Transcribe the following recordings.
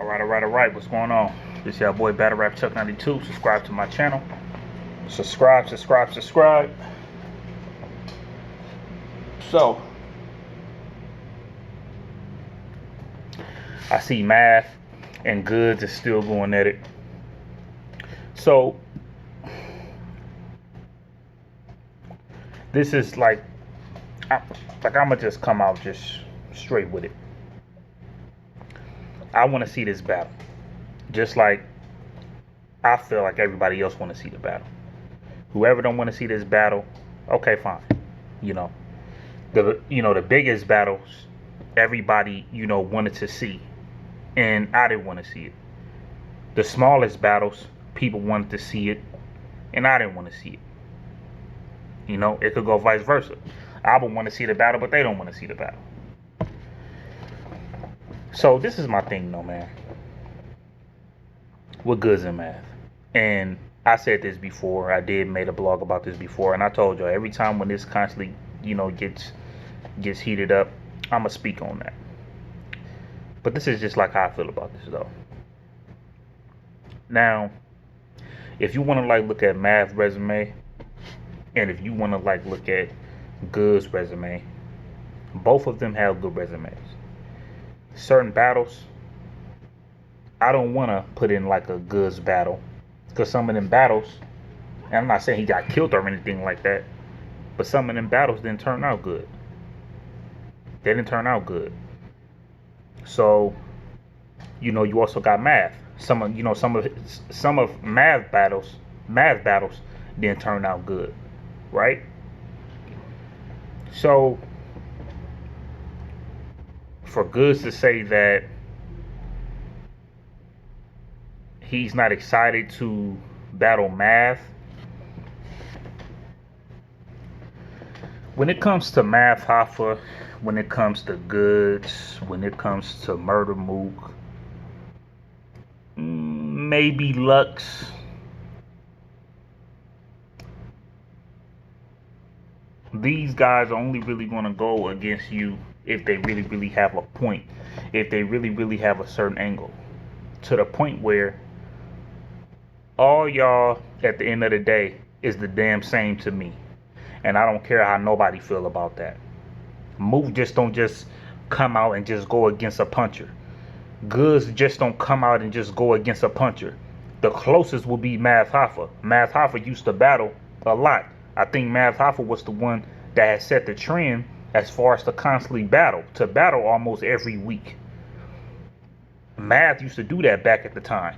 All right. What's going on? This is your boy Battle Rap Chuck 92. Subscribe to my channel. Subscribe. So, I see Math and Goodz is still going at it. So, this is like I'm gonna just come out just straight with it. I want to see this battle, just like I feel like everybody else want to see the battle. Whoever don't want to see this battle, okay, fine. You know, the biggest battles, everybody wanted to see, and I didn't want to see it. The smallest battles, people wanted to see it, and I didn't want to see it. It could go vice versa. I would want to see the battle, but they don't want to see the battle. So this is my thing though, man, with Goodz and Math. And I said this before. I did made a blog about this before, and I told y'all every time when this constantly, gets heated up, I'ma speak on that. But this is just like how I feel about this though. Now, if you wanna look at Math resume, and if you wanna look at Goodz resume, both of them have good resumes. Certain battles, I don't want to put in like a Goodz battle, because some of them battles, and I'm not saying he got killed or anything like that, but some of them battles didn't turn out good. They didn't turn out good. So, you also got Math. Some of Math battles didn't turn out good, right? So, for Goodz to say that he's not excited to battle Math, when it comes to Math Hoffa, when it comes to Goodz, when it comes to Murder Mook, maybe Lux, these guys are only really going to go against you if they really have a point, if they really have a certain angle, to the point where all y'all at the end of the day is the damn same to me, and I don't care how nobody feel about that. Mook just don't just come out and just go against a puncher. Goodz just don't come out and just go against a puncher. The closest will be Math Hoffa. Math Hoffa used to battle a lot. I think Math Hoffa was the one that had set the trend as far as to constantly battle almost every week. Math used to do that back at the time.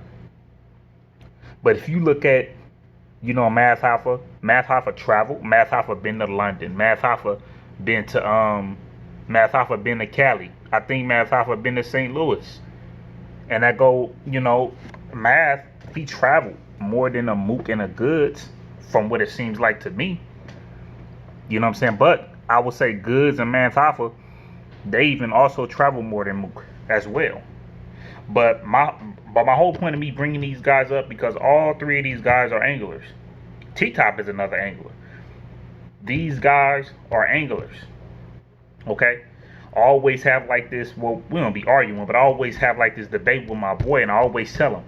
But if you look at, Math Hoffa traveled. Math Hoffa been to London. Math Hoffa been to Cali. I think Math Hoffa been to St. Louis. And I go, Math, he traveled more than a Mook and a Goodz, from what it seems like to me. You know what I'm saying? But I would say Goodz and Math Hoffa, they even also travel more than Mook as well. But my whole point of me bringing these guys up, because all three of these guys are anglers. T-Top is another angler. These guys are anglers. Okay? I always have this, well, we don't be arguing, but I always have this debate with my boy, and I always tell him,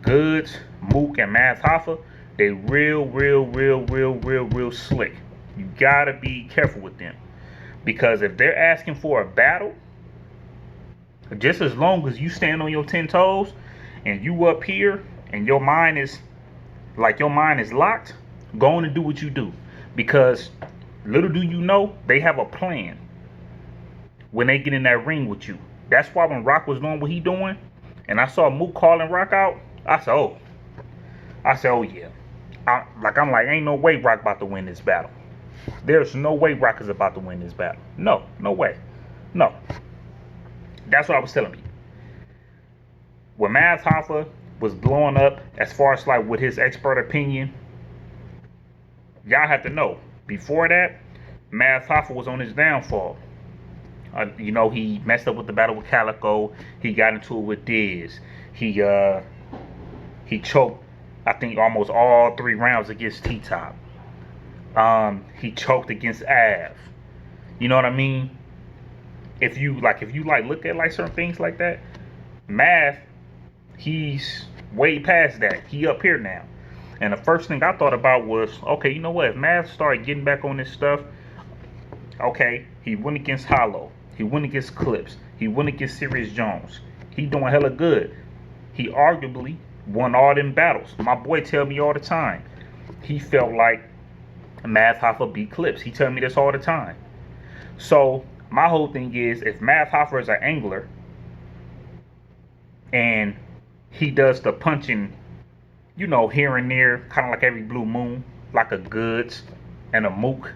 Goodz, Mook, and Math Hoffa, they real slick. You gotta be careful with them, because if they're asking for a battle, just as long as you stand on your 10 toes and you up here and your mind is locked, go on and do what you do. Because little do you know, they have a plan when they get in that ring with you. That's why when Rock was doing what he doing, and I saw Mook calling Rock out, I said, oh yeah. I'm like, ain't no way Rock about to win this battle. There's no way Rock is about to win this battle. No way. No. That's what I was telling people. When Math Hoffa was blowing up, as far as with his expert opinion, y'all have to know, before that, Math Hoffa was on his downfall. He messed up with the battle with Calico. He got into it with Diz. He choked, I think, almost all 3 rounds against T-Top. He choked against Av. You know what I mean? If you look at certain things like that, Math He's way past that. He up here now. And the first thing I thought about was, okay, you know what? If Math started getting back on this stuff, okay, he went against Hollow. He went against Clips. He went against Sirius Jones. He doing hella good. He arguably won all them battles. My boy tell me all the time. He felt like Math Hoffa beat Clips. He tell me this all the time. So my whole thing is, if Math Hoffa is an angler and he does the punching, you know, here and there, kind of like every blue moon, like a Goodz and a Mook,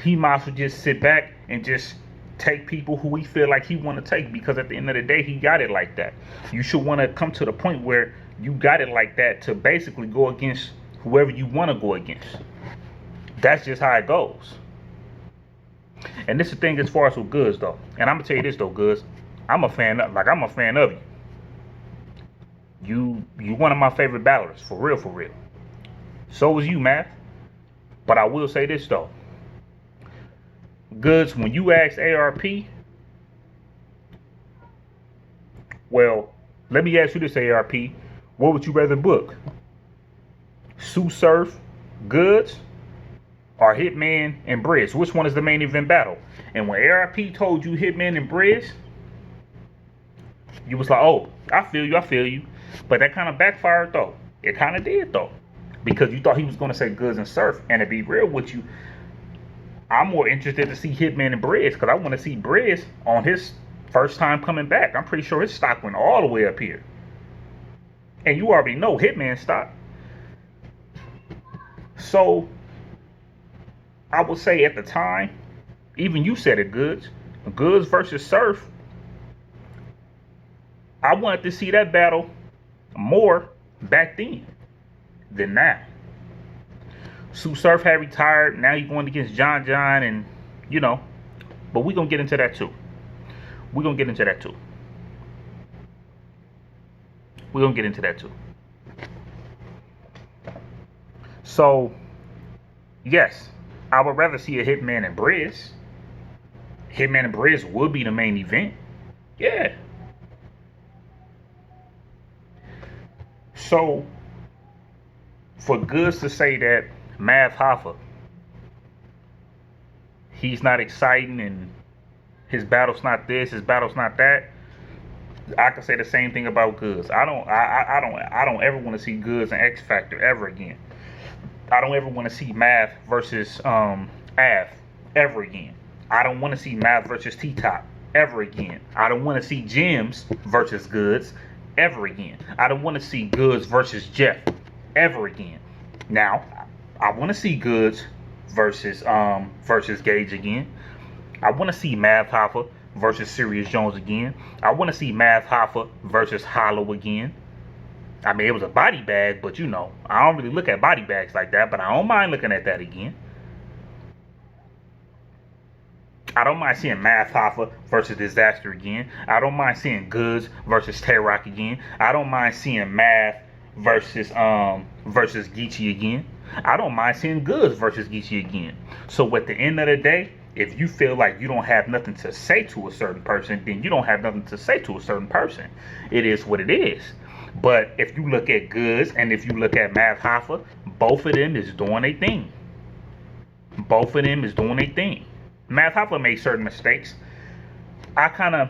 he might as well just sit back and just take people who he feel like he want to take, because at the end of the day, he got it like that. You should want to come to the point where you got it like that to basically go against whoever you want to go against. That's just how it goes. And this is the thing as far as with Goodz though. And I'm gonna tell you this though, Goodz, I'm a fan of you. You one of my favorite battlers, for real, for real. So was you, Math. But I will say this though. Goodz, when you asked ARP, well, let me ask you this, ARP. What would you rather book? Sue Surf, Goodz, or Hitman and Briz? Which one is the main event battle? And when ARP told you Hitman and Briz, you was like, oh, I feel you. But that kind of backfired though. It kind of did though. Because you thought he was going to say Goodz and Surf. And to be real with you, I'm more interested to see Hitman and Briz, because I want to see Briz on his first time coming back. I'm pretty sure his stock went all the way up here. And you already know Hitman's stock. So I would say at the time, even you said it, Goodz versus Surf, I wanted to see that battle more back then than now. Sue Surf had retired. Now he's going against John, and you know, but we're gonna get into that too. So yes, I would rather see a Hitman and Briz. Hitman and Briz would be the main event. Yeah. So for Goodz to say that Math Hoffa, he's not exciting and his battle's not this, his battle's not that, I can say the same thing about Goodz. I don't ever want to see Goodz and X Factor ever again. I don't ever want to see Math versus Av ever again. I don't want to see Math versus T-Top ever again. I don't want to see Gems versus Goodz ever again. I don't want to see Goodz versus Jeff ever again. Now, I want to see Goodz versus Gage again. I want to see Math Hoffa versus Sirius Jones again. I want to see Math Hoffa versus Hollow again. I mean, it was a body bag, but you know, I don't really look at body bags like that, but I don't mind looking at that again. I don't mind seeing Math Hoffa versus Disaster again. I don't mind seeing Goodz versus Tay-Rock again. I don't mind seeing Math versus Geechee again. I don't mind seeing Goodz versus Geechee again. So at the end of the day, if you feel like you don't have nothing to say to a certain person, then you don't have nothing to say to a certain person. It is what it is. But if you look at Goodz and if you look at Math Hoffa, both of them is doing a thing. Math Hoffa made certain mistakes. I kind of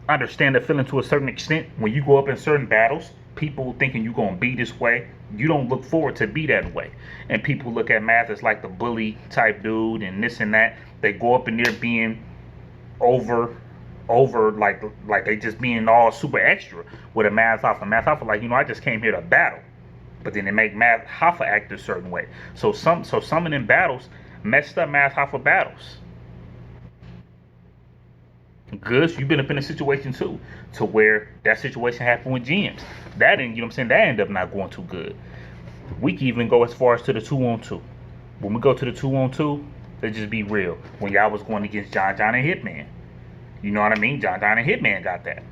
understand the feeling to a certain extent. When you go up in certain battles, people thinking you're going to be this way, you don't look forward to be that way. And people look at Math as like the bully type dude and this and that. They go up in there being over like they just being all super extra with a Math Hoffa. Math Hoffa like, you know, I just came here to battle. But then they make Math Hoffa act a certain way. So some of them battles messed up Math Hoffa battles. Goodz, you've been up in a situation too, to where that situation happened with Gems. That didn't, you know what I'm saying, that ended up not going too good. We can even go as far as to the 2-on-2. When we go to the 2-on-2, let's just be real. When y'all was going against John and Hitman, you know what I mean? John and Hitman got that.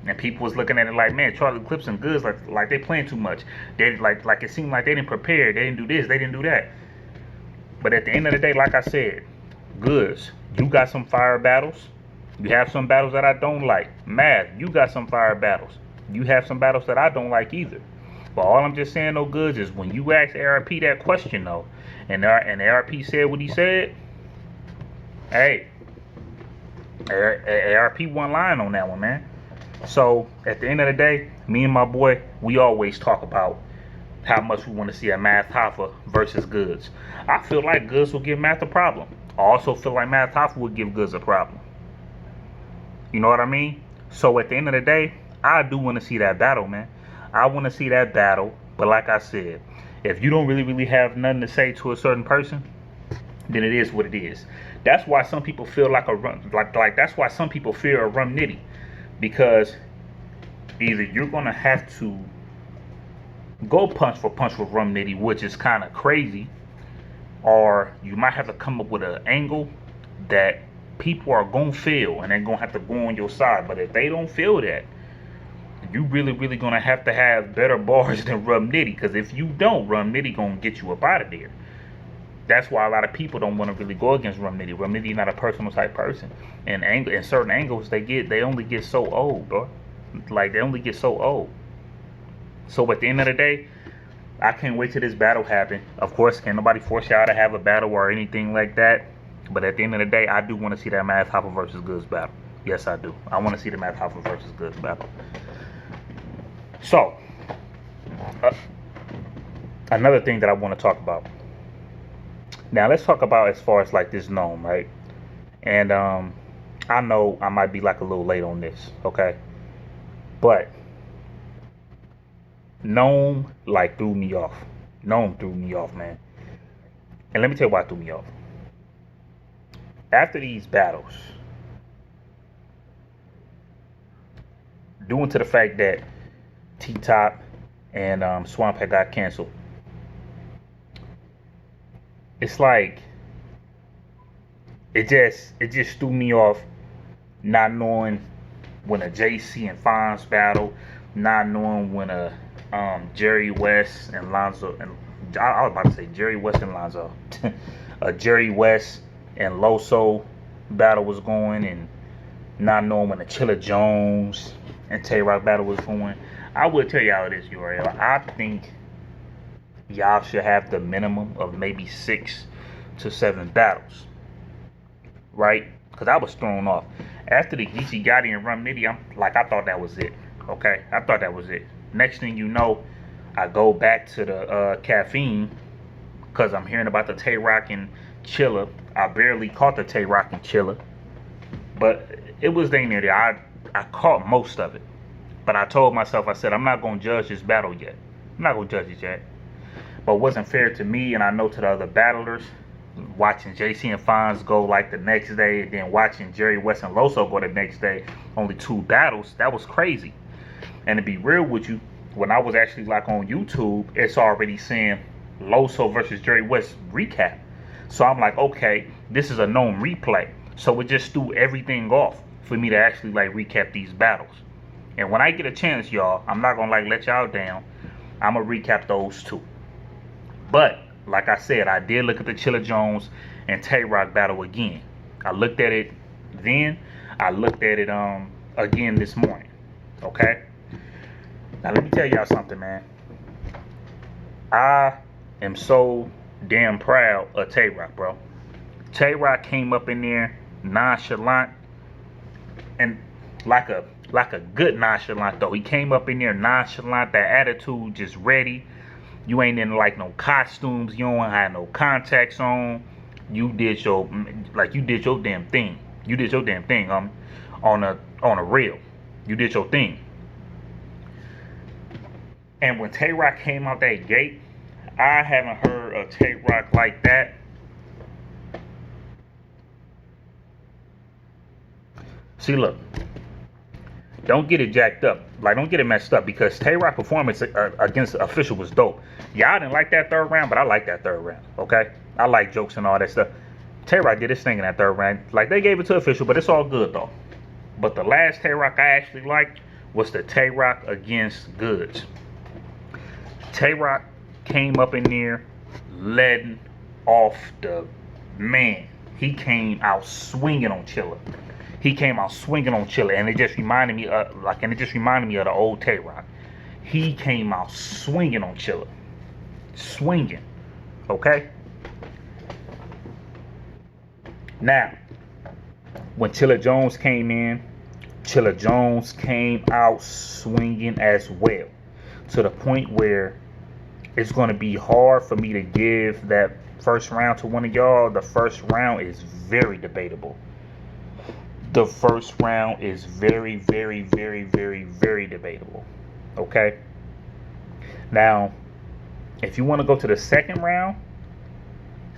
And people was looking at it like, man, Charlie Clips and Goodz like they playing too much. They like it seemed like they didn't prepare. They didn't do this. They didn't do that. But at the end of the day, like I said, Goodz, you got some fire battles. You have some battles that I don't like. Math, you got some fire battles. You have some battles that I don't like either. But all I'm just saying, though, Goods, is when you ask ARP that question, though, and ARP said what he said, hey, ARP one line on that one, man. So at the end of the day, me and my boy, we always talk about how much we want to see a Math Hoffa versus Goodz. I feel like Goodz will give Math a problem. I also feel like Math Hoffa will give Goodz a problem. You know what I mean? So at the end of the day, I do want to see that battle, man. I want to see that battle. But like I said, if you don't really have nothing to say to a certain person, then it is what it is. That's why some people feel like a run, like that's why some people fear a Rum Nitty, because either you're gonna have to go punch for punch with Rum Nitty, which is kind of crazy, or you might have to come up with an angle that people are gonna feel, and they're gonna have to go on your side. But if they don't feel that, you really gonna have better bars than Rum Nitty, because if you don't, Rum Nitty gonna get you up out of there. That's why a lot of people don't want to really go against Rum Nitty. Rum Nitty not a personal type person, and in certain angles they only get so old, bro. Like they only get so old. So at the end of the day, I can't wait till this battle happen. Of course, can't nobody force y'all to have a battle or anything like that. But at the end of the day, I do want to see that Math Hoffa versus Goodz battle. Yes, I do. I want to see the Math Hoffa versus Goodz battle. So, another thing that I want to talk about. Now, let's talk about as far as like this gnome, right? And I know I might be like a little late on this, okay? But gnome like threw me off. Gnome threw me off, man. And let me tell you why it threw me off. After these battles, due to the fact that T-Top and Swamp had got canceled, it's like it just threw me off, not knowing when a JC and Fonz battle, not knowing when a Jerry West and Lonzo, and I was about to say Jerry West and Lonzo, a Jerry West and Loso battle was going, and not knowing when the Chilla Jones and Tay Rock battle was going. I will tell y'all this, URL. I think y'all should have the minimum of maybe 6 to 7 battles, right? Because I was thrown off after the Geechee Gotti and Rum Nitty. I thought that was it. Okay, I thought that was it. Next thing you know, I go back to the caffeine because I'm hearing about the Tay Rock and Chilla. I barely caught the Tay Rock and Chilla, but it was dang near there. I caught most of it, but I told myself, I said, I'm not gonna judge this battle yet. I'm not gonna judge it yet. But it wasn't fair to me, and I know to the other battlers. Watching JC and Fonz go like the next day, and then watching Jerry West and Loso go the next day, only 2 battles, that was crazy. And to be real with you, when I was actually like on YouTube, it's already saying Loso versus Jerry West recap. So I'm like, okay, this is a known replay. So it just threw everything off for me to actually like recap these battles. And when I get a chance, y'all, I'm not gonna like let y'all down. I'm gonna recap those 2. But like I said, I did look at the Chilla Jones and Tay Rock battle again. I looked at it then. I looked at it again this morning. Okay. Now let me tell y'all something, man. I am so damn proud of Tay Rock, bro. Tay Rock came up in there nonchalant, and like a good nonchalant though. He came up in there nonchalant, that attitude just ready. You ain't in like no costumes. You don't have no contacts on. You did your damn thing. You did your damn thing on a reel. You did your thing. And when Tay Rock came out that gate, I haven't heard a Tay Rock like that. See, look. Don't get it jacked up. Like, don't get it messed up, because Tay Rock performance against the official was dope. Y'all didn't like that 3rd round, but I like that 3rd round, okay? I like jokes and all that stuff. Tay Rock did his thing in that 3rd round. Like, they gave it to official, but it's all good, though. But the last Tay Rock I actually liked was the Tay Rock against Goodz. Tay Rock came up in there letting off the man. He came out swinging on Chilla. He came out swinging on Chilla, and it just reminded me of the old Tay Rock. He came out swinging on Chilla, swinging. Okay. Now, when Chilla Jones came in, Chilla Jones came out swinging as well, to the point where it's going to be hard for me to give that first round to one of y'all. The first round is very debatable. The first round is very, very, very, very, very debatable. Okay? Now, if you want to go to the second round,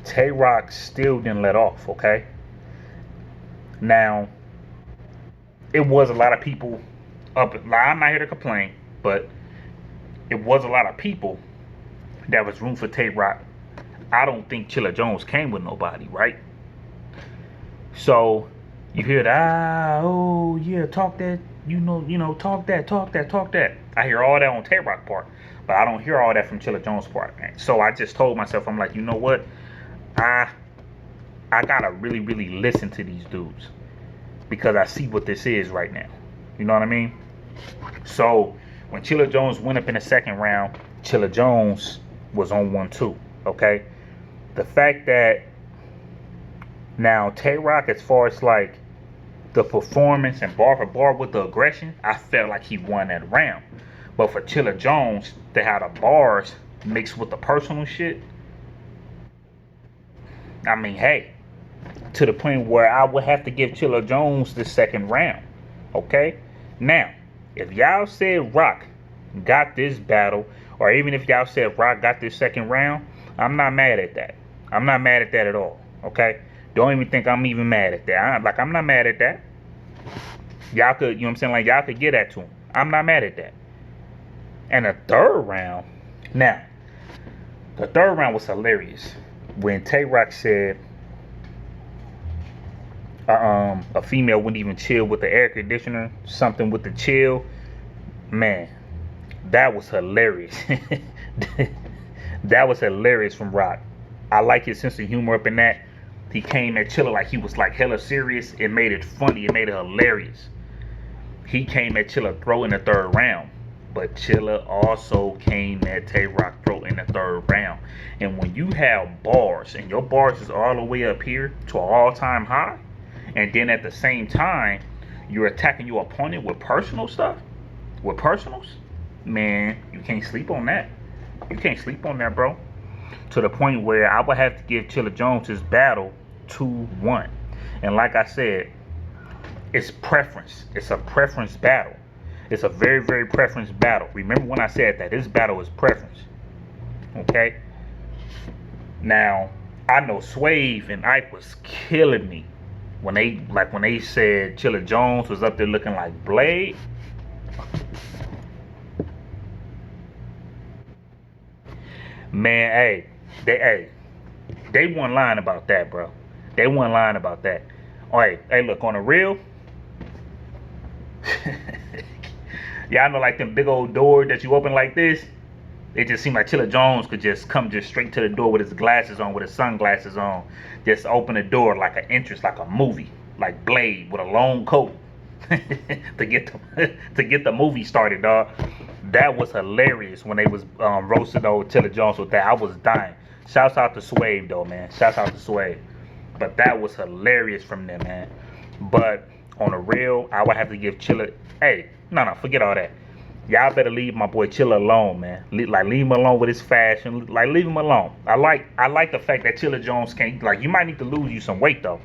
Tay Rock still didn't let off, okay? Now, it was a lot of people up. I'm not here to complain, but it was a lot of people that was room for Tay Rock. I don't think Chilla Jones came with nobody, right? So you hear that, oh yeah, talk that, talk that. I hear all that on Tay Rock part, but I don't hear all that from Chilla Jones part, man. So I just told myself, I'm like, you know what? I gotta really, really listen to these dudes, because I see what this is right now. You know what I mean? So when Chilla Jones went up in the second round, Chilla Jones was on 1-2. Okay? The fact that now Tay Rock, as far as like the performance and bar for bar with the aggression, I felt like he won that round. But for Chilla Jones to have the bars mixed with the personal shit, I mean, hey, to the point where I would have to give Chilla Jones the second round. Okay? Now, if y'all said Rock got this battle, or even if y'all said Rock got this second round, I'm not mad at that. I'm not mad at that at all. Okay? Don't even think I'm even mad at that. I'm not mad at that. Y'all could, you know what I'm saying? Like, y'all could get that to him. I'm not mad at that. And the third round, now, the third round was hilarious. When Tay Rock said a female wouldn't even chill with the air conditioner, something with the chill, man, that was hilarious. That was hilarious from Rock. I like his sense of humor up in that. He came at Chilla like he was like hella serious. It made it funny. It made it hilarious. He came at Chilla throat in the third round. But Chilla also came at Tay Rock throat in the third round. And when you have bars, and your bars is all the way up here to an all-time high, and then at the same time, you're attacking your opponent with personal stuff, with personals, man, you can't sleep on that. You can't sleep on that, bro. To the point where I would have to give Chilla Jones his battle 2-1. And like I said, it's preference. It's a preference battle. It's a very, very preference battle. Remember when I said that this battle is preference. Okay? Now, I know Swave and Ike was killing me when they said Chilla Jones was up there looking like Blade. Man, they weren't lying about that, bro. They weren't lying about that. All right, hey, look, on the real, y'all know, like them big old doors that you open like this. It just seemed like Chilla Jones could just come just straight to the door with his glasses on, with his sunglasses on, just open the door like an entrance, like a movie, like Blade with a long coat to get the movie started, dog. That was hilarious when they was roasting old Chilla Jones with that. I was dying. Shouts out to Swave though, man. Shouts out to Swave. But that was hilarious from them, man. But on the real, I would have to give Chilla. Hey, no, forget all that. Y'all better leave my boy Chilla alone, man. Leave him alone with his fashion. Like, leave him alone. I like the fact that Chilla Jones came. Like, you might need to lose you some weight though.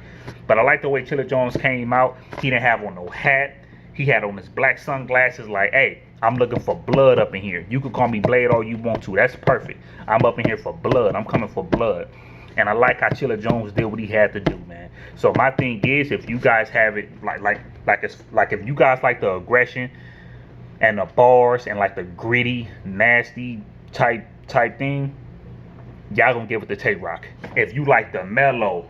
But I like the way Chilla Jones came out. He didn't have on no hat. He had on his black sunglasses. Like, hey, I'm looking for blood up in here. You can call me Blade all you want to. That's perfect. I'm up in here for blood. I'm coming for blood. And I like how Chilla Jones did what he had to do, man. So my thing is, if you guys have it like if you guys like the aggression and the bars and like the gritty, nasty type thing, y'all gonna give it to Tay Rock. If you like the mellow,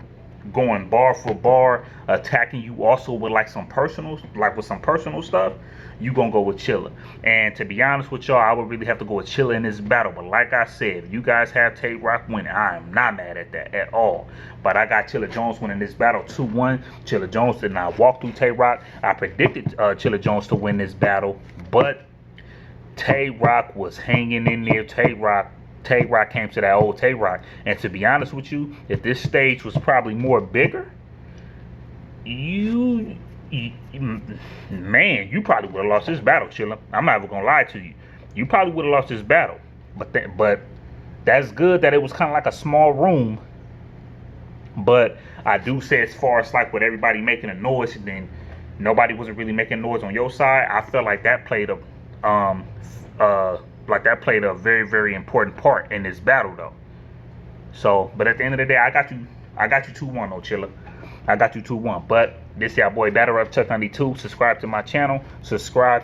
going bar for bar, attacking you also with like some personal, like with some personal stuff, you gonna go with Chilla. And to be honest with y'all, I would really have to go with Chilla in this battle. But like I said, if you guys have Tay Rock winning, I am not mad at that at all. But I got Chilla Jones winning this battle 2-1. Chilla Jones did not walk through Tay Rock. I predicted Chilla Jones to win this battle, but Tay Rock was hanging in there. Tay Rock came to that old Tay Rock. And to be honest with you, if this stage was probably more bigger, man, you probably would have lost this battle, Chilla. I'm not even gonna lie to you. You probably would have lost this battle. But that's good that it was kind of like a small room. But I do say, as far as like with everybody making a noise, and then nobody wasn't really making noise on your side, I felt like that played a very, very important part in this battle though. So, but at the end of the day, I got you 2-1 though, Chilla. I got you 2-1. But this y'all boy Battle Rap Chuck 92. Subscribe to my channel. Subscribe.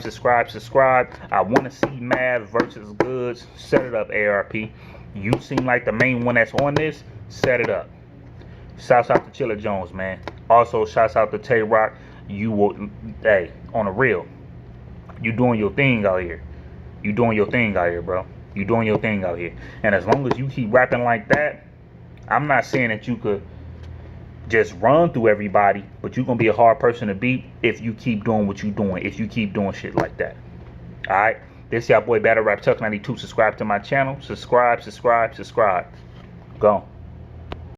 I want to see Mav versus Goodz. Set it up, ARP. You seem like the main one that's on this. Set it up. Shouts out to Chilla Jones, man. Also, shouts out to Tay Rock. You will, hey, on the real, you doing your thing out here. You doing your thing out here, bro. You doing your thing out here. And as long as you keep rapping like that, I'm not saying that you could just run through everybody, but you're gonna be a hard person to beat if you keep doing what you're doing, if you keep doing shit like that. Alright? This y'all boy Battle Rap Chuck 92. Subscribe to my channel. Subscribe. Go.